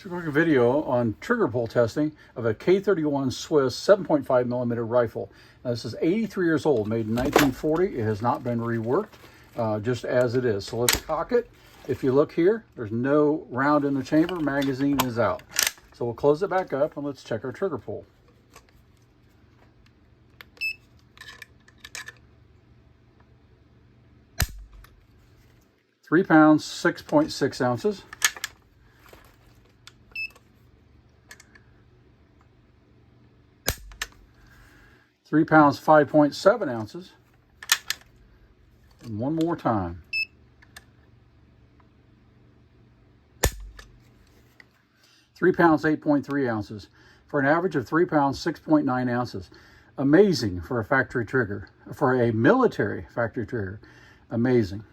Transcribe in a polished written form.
a quick video on trigger pull testing of a K31 Swiss 7.5 millimeter rifle. Now, this is 83 years old, made in 1940. It has not been reworked, just as it is. So let's cock it. If you look here, there's no round in the chamber. Magazine is out. So we'll close it back up and let's check our trigger pull. £3, 6.6 ounces. 3 pounds, 5.7 ounces. And one more time. 3 pounds, 8.3 ounces. For an average of 3 pounds, 6.9 ounces. Amazing for a factory trigger. For a military factory trigger. Amazing.